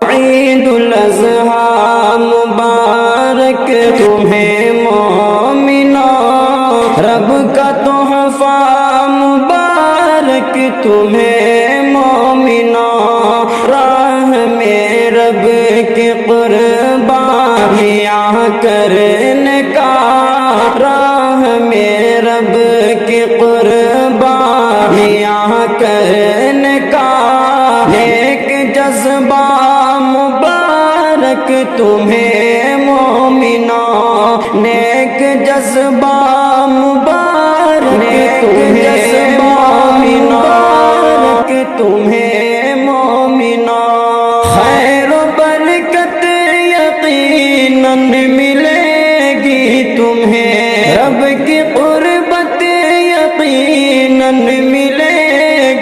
عید الاضحیٰ مبارک تمہیں مومنو، رب کا تحفہ مبارک تمہیں مومنو، راہ میں رب کی قربانیاں کرنے کا، راہ میں رب کی قربانیاں کرنے کا ایک جذبہ مبارک تمہیں مومنو، نیک جذبہ مبارک تمہیں مبارک تمہیں مومنو، خیر و برکت یقیناً ملے گی تمہیں، رب کی قربت یقیناً ملے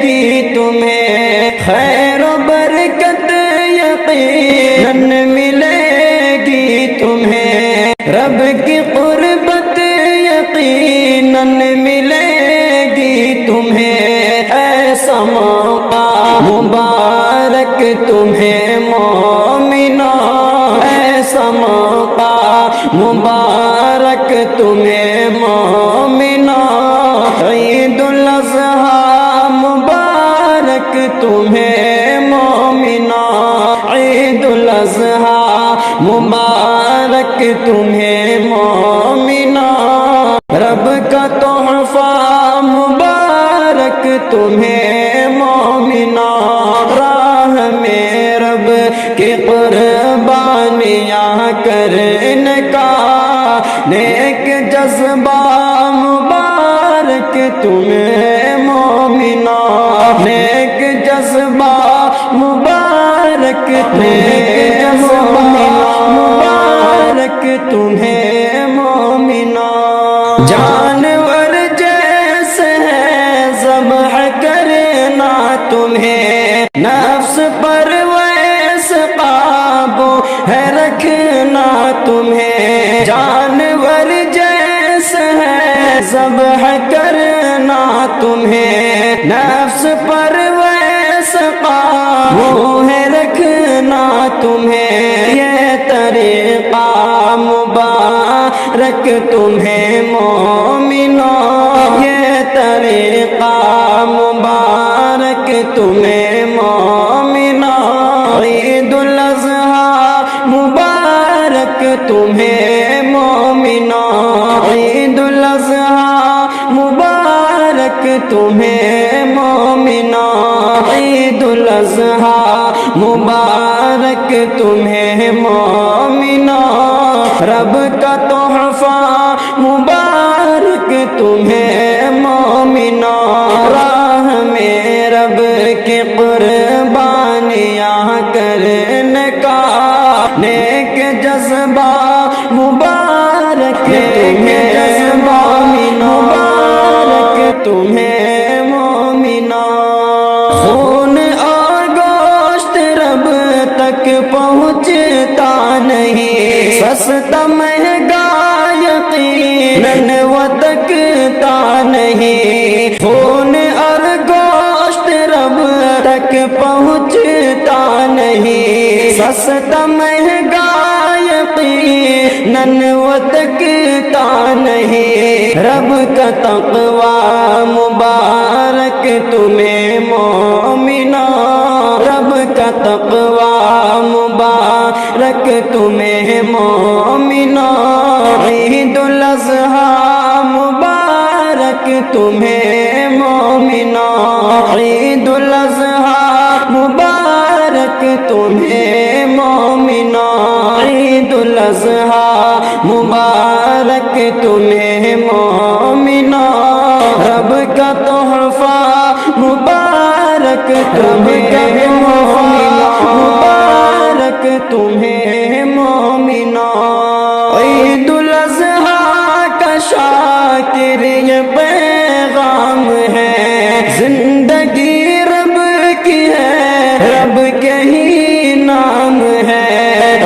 گی تمہیں، خیر و برکت یقیناً ملے گی تمہیں، رب کی قربت یقیناً ملے گی تمہیں، ایسا موقع مبارک تمہیں مومنو، ایسا موقع مبارک تمہیں مومنو، عید الاضحیٰ مبارک تمہیں مومنو، عید الاضحیٰ مبارک تمہیں مومنو، رب کا تحفہ مبارک تمہیں مومنو، راہ میں رب کی قربانیاں کرنے کا نیک جذبہ مبارک تمہیں مومنو، نیک جذبہ مبارک نیک جذبہ مبارک تمہیں مومنو، جانور جیسے ہے ذبح کرنا تمہیں، نفس پر ویسے قابو ہے رکھنا تمہیں، جانور جیسے ہے ذبح کرنا تمہیں، نفس پر ویسے قابو ہے رکھنا تمہیں، یہ طریقہ مبارک تمہیں مومنو، یہ طریقہ مبارک تمہیں مومنو، عید الاضحیٰ مبارک تمہیں مومنو، عید الاضحیٰ مبارک تمہیں مومنو، عید الاضحیٰ مبارک تمہیں مومنو، رب کا تحفہ مبارک تمہیں مومنو، راہ میں رب کی قربانیاں کرنے کا نیک جذبہ مبارک تمہیں مومنو، مبارک تمہیں مومنو، خون اور گوشت رب تک پہنچتا نہیں، سستا مہنگا یقیناً وہ تکتا نہیں، خون اور گوشت رب تک پہنچتا نہیں، سستا مہنگا یقیناً وہ تکتا نہیں، رب کا تقوی مبارک تمہیں مومنو، رب کا تقوی مبارک تمہیں مومنو، عید الاضحیٰ مبارک تمہیں مومنو، عید الاضحیٰ مبارک تمہیں مومنو، عید الاضحیٰ مبارک تمہیں مومنو، رب کا تحفہ مبارک تمہیں مومنو، مبارک تمہیں مومنو، عید الاضحیٰ کا شاکر یہ پیغام ہے، زندگی رب کی ہے، رب کے ہی نام ہے،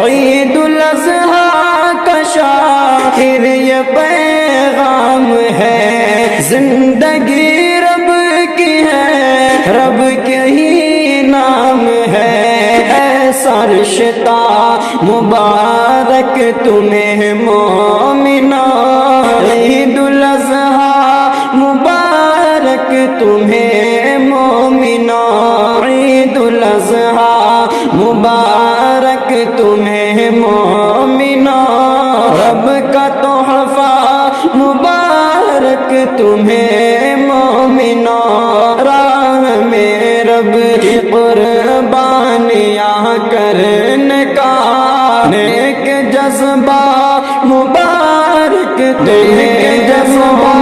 عید الاضحیٰ کا شاکر یہ پیغام ہے، زندگی رب کی ہے، رب کے ہی نام ہے، ایسا رشتہ مبارک تمہیں مومنہ، عید الاضحیٰ مبارک تمہیں مومنہ، عید الاضحیٰ مبارک تمہیں مومنہ، رب کا تحفہ مبارک تمہیں مومنہ، راہ میں رب کی قربانیاں کرنے کا نیک جذبہ مبارک تمہیں جذبہ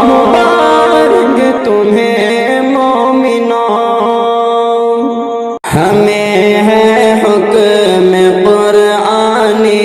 مبارک تمہیں مومنہ، ہمیں ہے حکم قرآنی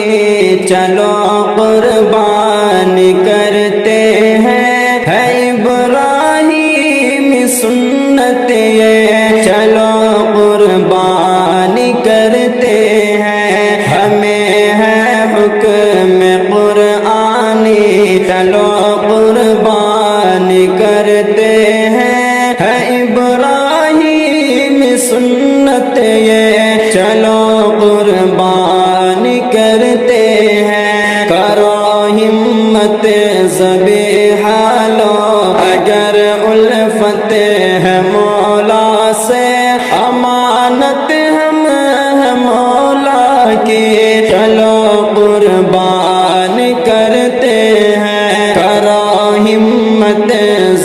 چلو قربان کرتے ہیں، ہے ابراہیم سنت یہ چلو قربان کرتے ہیں، ہمیں ہے حکم قرآنی چلو قربان کرتے ہیں، ہے ابراہیم سنت یہ چلو قربان کرتے ہیں، کرو ہمت ذبیحہ لو اگر الفت ہے مولا سے، امانت ہم ہے مولا کی چلو قربان کرتے ہیں، کرو ہمت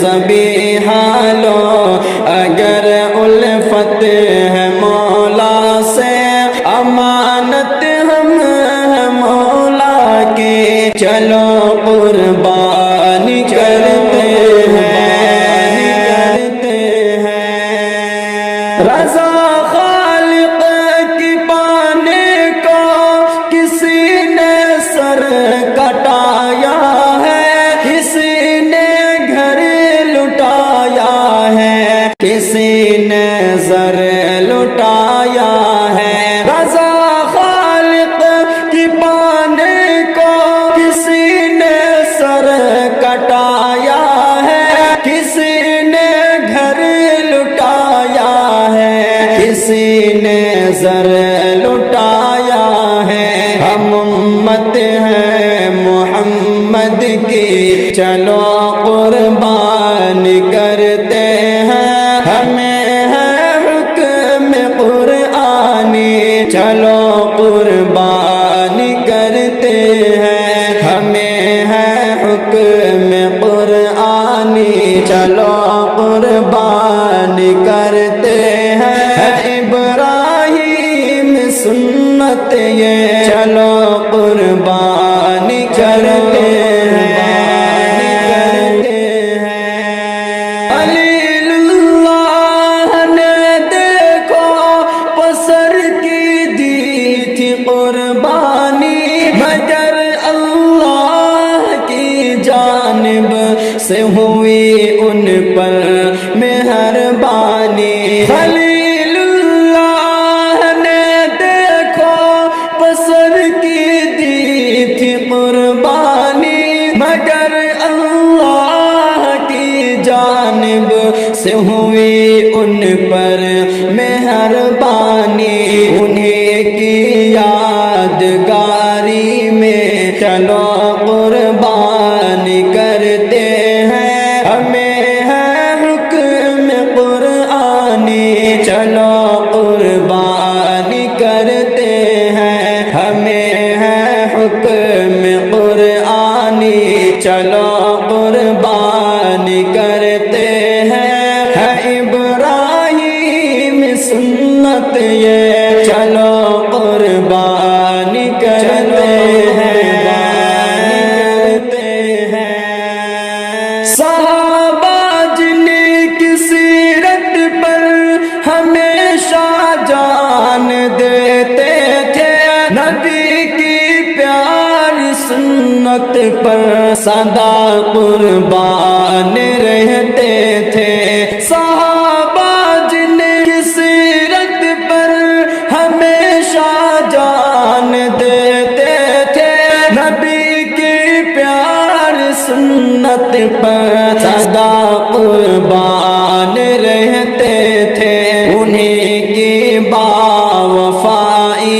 ذبیحہ لو اگر الفت ہے مولا سے، امانت ہم ہے مولا کی چلو قربان کرتے ہیں، رضا خالق کی پانے کو کسی نے سر کٹایا ہے، کسی نے گھر لٹایا ہے، کسی نے زر لٹایا ہے، رضا خالق کی پانے کو کسی نے سر کٹایا ہے، کسی نے گھر لٹایا ہے، کسی نے زر لٹایا ہے، ہم امت ہیں محمد کی چلو قربان کرتے ہیں، ہمیں ہے حکم قرآنی چلو قربان کرتے ہیں، ہمیں ہے حکم قرآنی چلو قربان کرتے ہیں، ابراہیم سنت یہ چلو قربان کرتے ہیں، خلیل اللہ نے دیکھو پسر کی دی تھی قربانی، مگر اللہ کی جانب سے ہوئی ان پر مہربانی، خلیل اللہ نے دیکھو پسر کی دی تھی قربانی، مگر اللہ کی جانب سے ہوئی ان پر مہربانی، انہیں کی یادگاری میں چلو قربان کرتے ہیں، ہمیں ہے حکم قرآنی چلو قربان کرتے ہیں، ہمیں ہے حکم قرآنی چلو قربان کرتے ہیں، ہے ابراہیم سنت یہ چلو قربان کرتے ہیں، صحابہ جن کی سیرت پر ہمیشہ جان دیتے تھے، نبی کی پیاری سنت پر سدا قربان رہتے تھے، صحابہ جن کی سیرت پر ہمیشہ جان دیتے تھے، نبی کی پیاری سنت پر سدا قربان رہتے تھے، انہیں کی باوفائی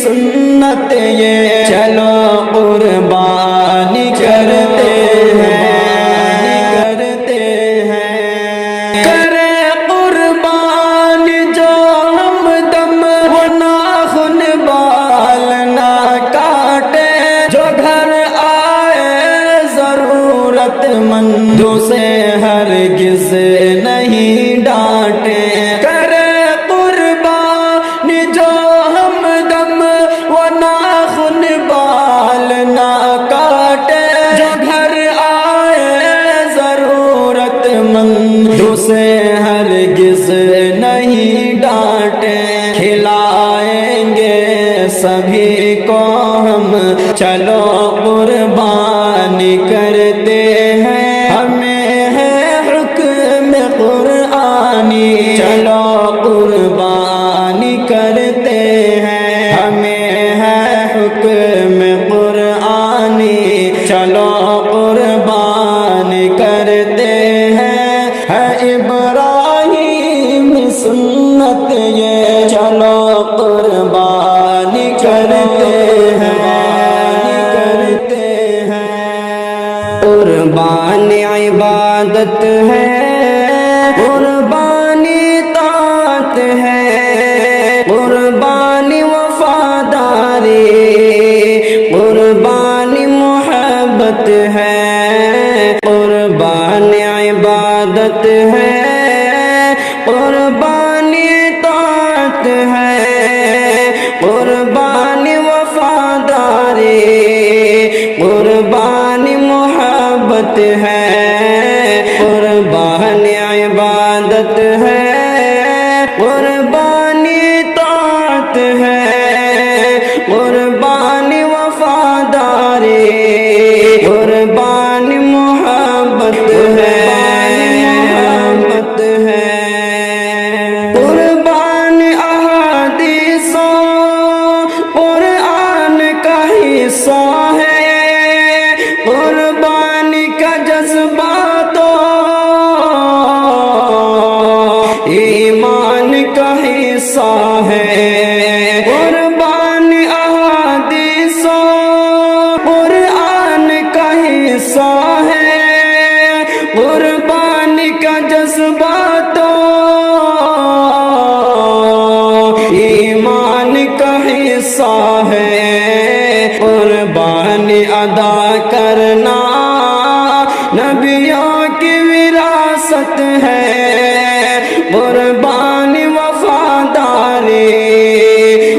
سنت یہ چلو قربانی کرتے ہیں کرے قربانی جو ہم دم وہ ناخن بال نہ کاٹے جو گھر آئے ضرورت مندوں سے ہرگز نہیں ڈانٹے کرے قربانی جو ہم دم وہ ناخن بال نہ کاٹے جو گھر آئے ضرورت مندوں سے ہرگز نہیں ڈانٹے کھلائیں گے سبھی کو ہم چلو قربانی کرتے ہیں ہمیں ہے حکم قرآنی چلو قربانی کرتے ہیں ہمیں ہے حکم قرآنی چلو قربانی کرتے ہیں ہے ابراہیم سنت یہ چلو قربانی کرتے ہیں قربانی عبادت ہے قربانی طاعت ہے قربانی وفاداری قربانی محبت ہے قربانی عبادت ہے قربانی طاعت ہے قربانی وفاداری قربانی محبت ہے قربانی عبادت ہے قربانی طاعت ہے قربانی وفاداری قربانی محبت ہے قربانی احادیث قرآن کا حصہ ہے قربانی کا جذبہ تو ایمان کا حصہ ہے قربانی احادیث قرآن کا حصہ ہے قربانی کا جذبہ تو ایمان کا حصہ ہے قربانی ادا کرنا نبیوں کی وراثت ہے قربانی وفاداری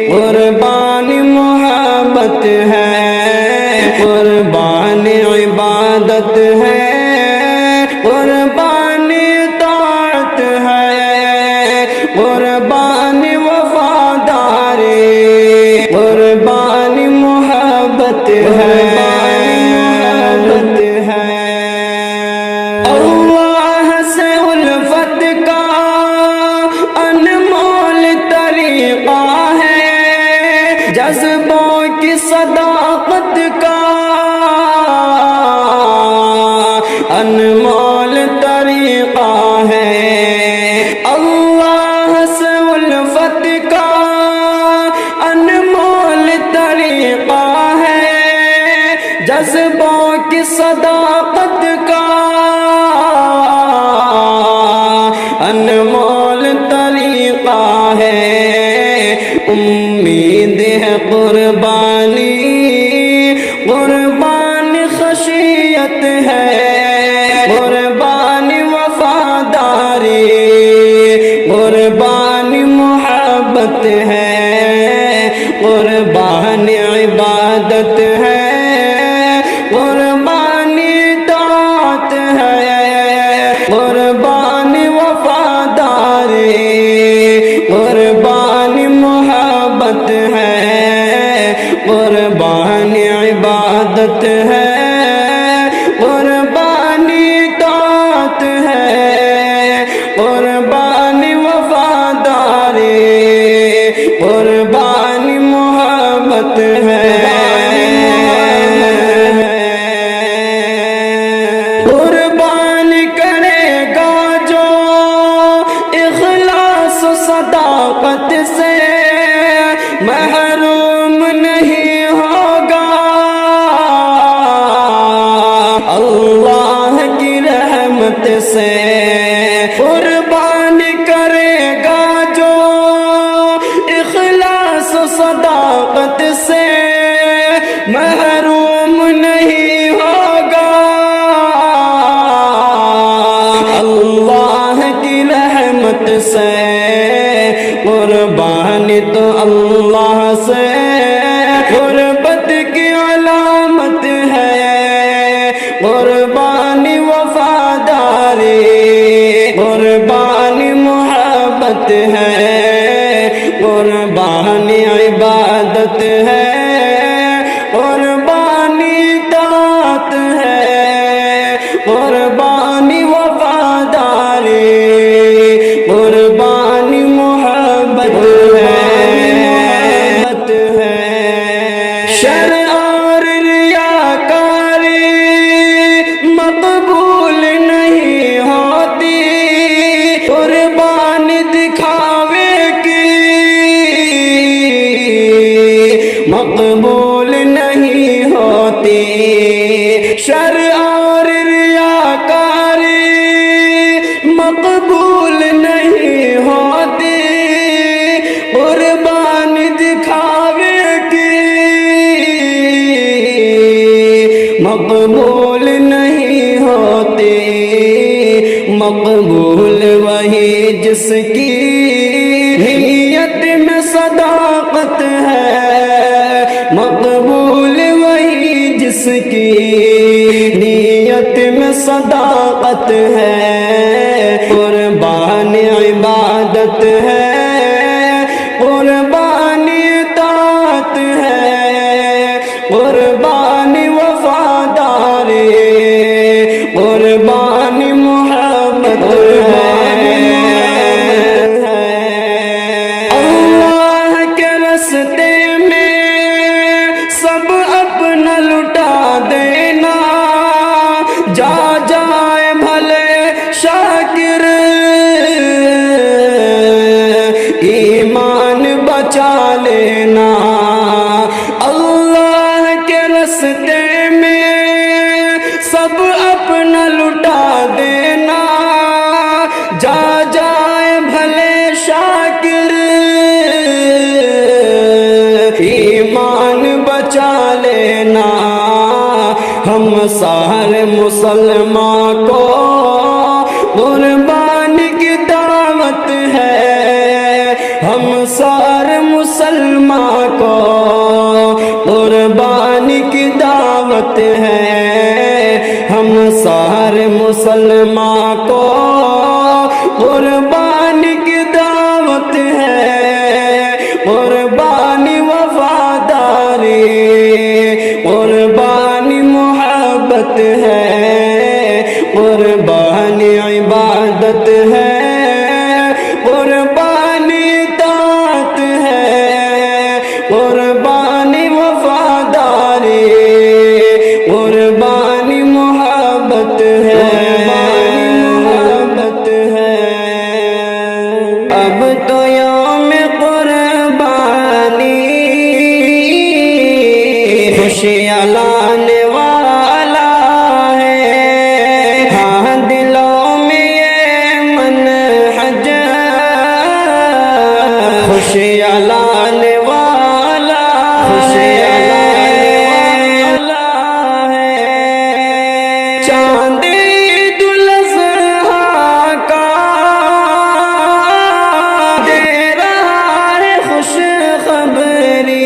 قربانی محبت ہے قربانی عبادت ہے قربانی طاعت ہے قربانی وفاداری قربانی محبت ہے اللہ سے الفت کا انمول طریقہ ہے جذبوں کی صداقت کا انمول طریقہ ہے اللہ سے الفت کا انمول طریقہ ہے جذبوں کی صداقت کا انمول طریقہ ہے امید ہے قربانی قربانی خشیت ہے قربانی وفاداری قربانی محبت ہے قربانی عبادت ہے قربانی طاعت ہے قربانی وفاداری قربانی محبت ہے قربانی عبادت ہے قربانی طاعت ہے قربانی وفاداری قربانی محبت ہے قربانی کرے گا جو اخلاص و صداقت سے محروم نہیں ہوگا اللہ کی رحمت سے قربان کرے گا جو اخلاص و صداقت سے محروم نہیں ہوگا اللہ کی رحمت سے قربانی تو اللہ سے قربت کی علامت ہے قربانی وفاداری قربانی محبت ہے قربانی عبادت ہے قربانی طاعت ہے قربانی وفاداری قربانی محبت ہے شرع اور ریاکاری مقبول نہیں ہوتی قربانی دکھاوے کی مقبول نہیں ہوتی شرع اور ریاکاری مقبول نہیں ہوتی قربانی دکھاوے کی مقبول نہیں ہوتی مقبول وہی جس کی نیت میں صداقت ہے مقبول وہی جس کی نیت میں صداقت ہے قربانی عبادت ہے قربانی طاعت ہے قربانی وفاداری قربانی محبت ہے اللہ کے راستے میں سب اپنا لٹا دینا جا جائے بھلے شاکر ایمان بچا لینا اللہ کے راستے میں سب اپنا لٹا دینا جا جائے بھلے شاکر ایمان بچا لینا ہم سارے مسلمان کو قربانی کی دعوت ہے ہم سارے مسلمان کو قربانی کی دعوت ہے ہم سارے مسلمان کو قربانی کی دعوت ہے قربانی وفاداری قربانی محبت ہے قربانی عبادت ہے قربانی طاعت ہے قربانی وفاداری قربانی محبت ہے اب تو یوم قربانی خوشیاں لانے والا ہے ہاں دلوں میں یہ منہج خوشیاں لانے والا خوشیاں لانے والا ہے چاند عید الاضحیٰ کا دے رہا ہے خوش خبری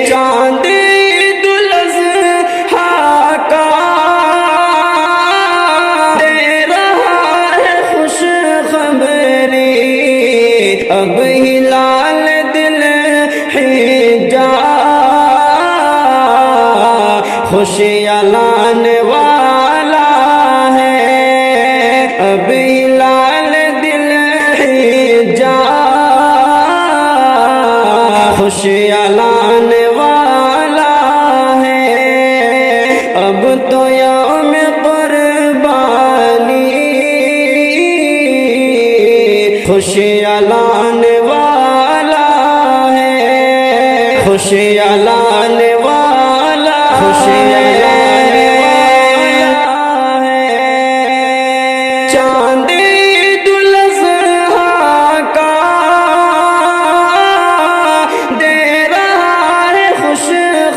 چاند عید الاضحیٰ کا دے رہا ہے خوش خبری اب ہلال دل حجا خوشیاں لانے والا ہے اب ہلال دل حجا خوشیاں لانے والا ہے اب تو یوم قربانی خوشیاں لانے والا ہے خوشیاں لانے والا خوشیاں لانے والا ہے چاند عید الاضحیٰ کا دے رہا ہے خوش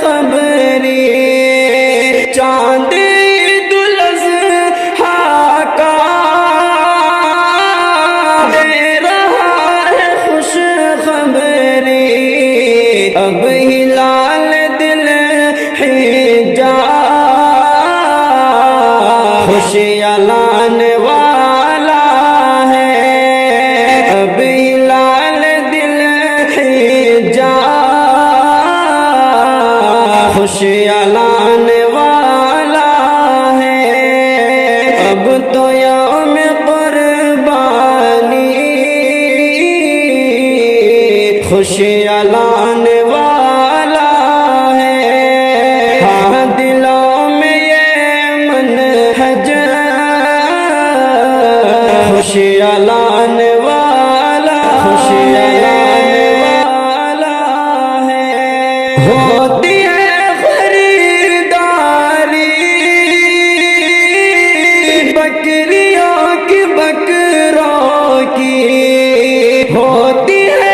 خبری چاند عید الاضحیٰ کا دے رہا ہے خوش خبری اب ہلال دل حجا خوشیاں لانے والا ہے اب ہلال دل حجا خوشیاں لانے والا ہے اب تو یوم قربانی خوشیاں لانے والا ہے ہاں دلوں میں یہ منہج خوشیاں لانے والا خوشیاں لانے والا ہے ہوتی ہے خریداری بکریوں کی بکروں کی ہوتی ہے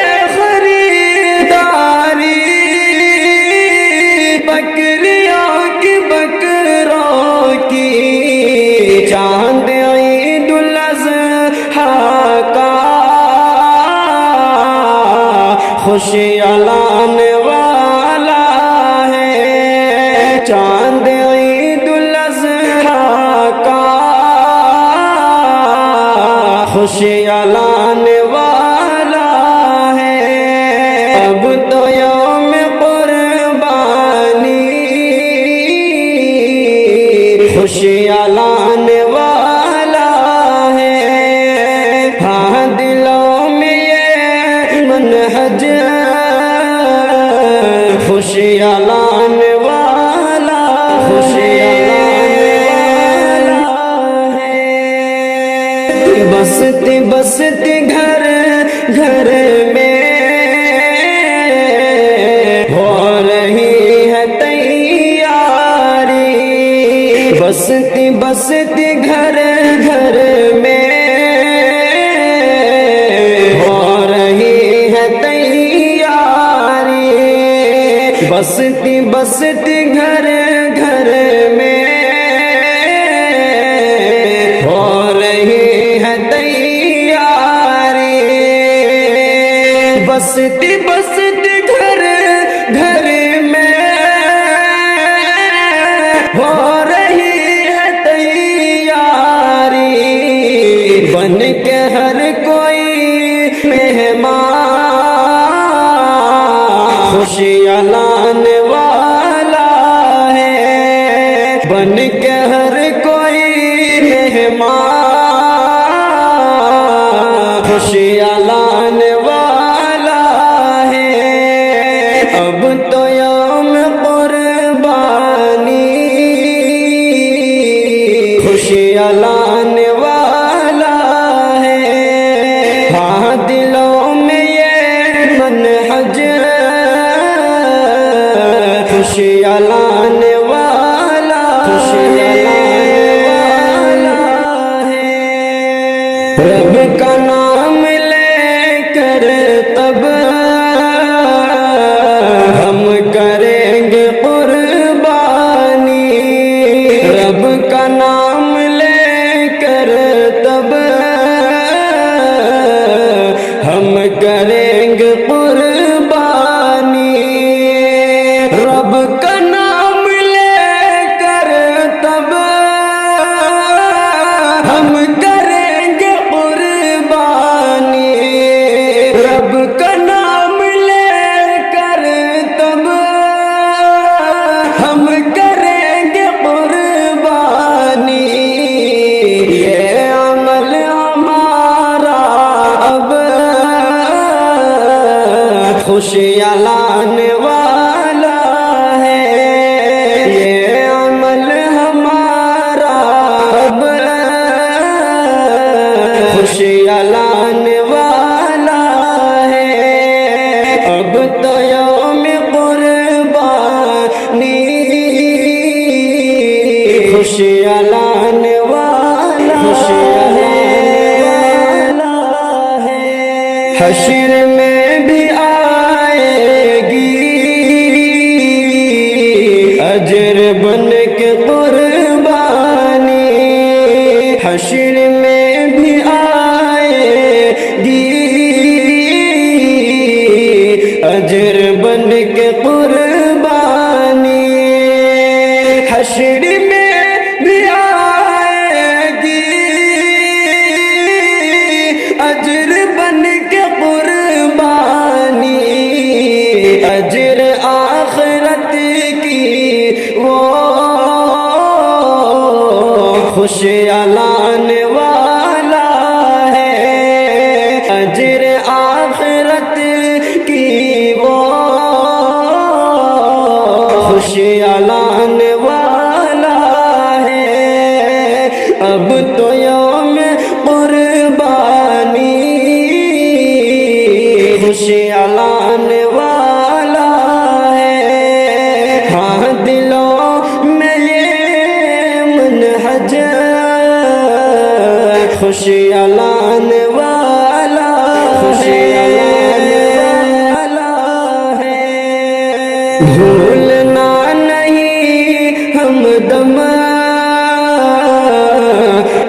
بکریوں کی بکروں کی چاند عید الاضحیٰ کا خوشیاں لانے والا ہے چاند عید الاضحیٰ کا خوشیاں لانے والا ہے اب تو یوم خوشیاں لانے والا ہے ہاں دلوں میں یہ منہج خوشیاں لانے والا خوشیاں لانے والا ہے بستی بستی گھر گھر میں ہو رہی ہے تیاری بستی بستی گھر گھر میں ہو رہی ہے تیاری بستی بستی گھر گھر میں ہو رہی ہے تیاری بستی بستی گھر گھر میں ہو رہی ہے تیاری بن کے ہر کوئی مہمان خوشیاں لانے والا ہے بن کے ہر کوئی مہمان خوشیاں لانے والا ہے اب تو یوم قربانی خوشیاں لانے والا ہے ہاں دلوں میں یہ منہج خوشیاں لانے والا خوشیاں لانے والا ہے رب کا نام لے کر تب ہم کریں گے قربانی رب کا نام لے کر تب ہم کریں گے قربانی رب کا نام لے کر تب ہم کریں گے قربانی رب کا نام لے کر تب ہم کریں گے قربانی یہ عمل ہمارا اب خوشیاں لانے والا ہے یہ عمل ہمارا اب خوشیاں لانے والا ہے اب تو یوم قربانی خوشیاں لانے والا ہے، اجر آخرت کی وہ خوشیاں لانے والا ہے۔ اب تو یوم قربانی خوشیاں لانے والا ہے، ہاں دلوں میں یہ منہج خوشیاں لانے والا، خوشیاں لانے والا ہے۔ بھولنا نہیں ہم دم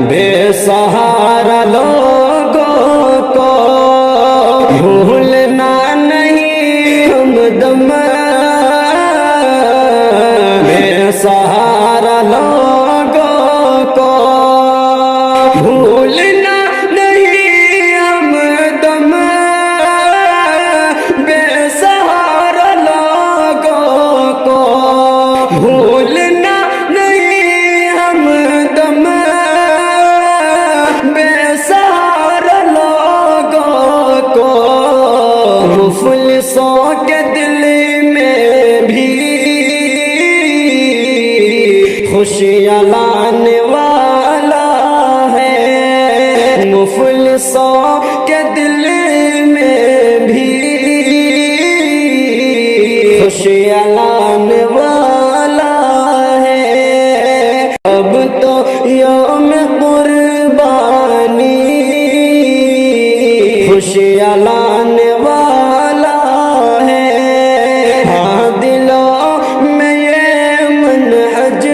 بے سہارا لوگوں کو، بھولنا نہیں ہم دم بے سہارا لوگوں کو، بھولنا نہیں ہم دم بے سہارا لوگوں کو، بھولنا نہیں ہم دم بے سہارا لوگوں کو، مفلسوں کے دل میں بھی خوشیاں لانے والا ہے، مفلسوں کے دل میں بھی خوشیاں لانے والا ہے۔ اب تو یوم قربانی خوشیاں لانے والا ہے، ہاں دلوں میں یہ منہج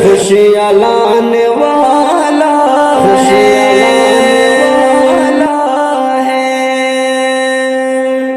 خوشیاں لانے والا، خوشیاں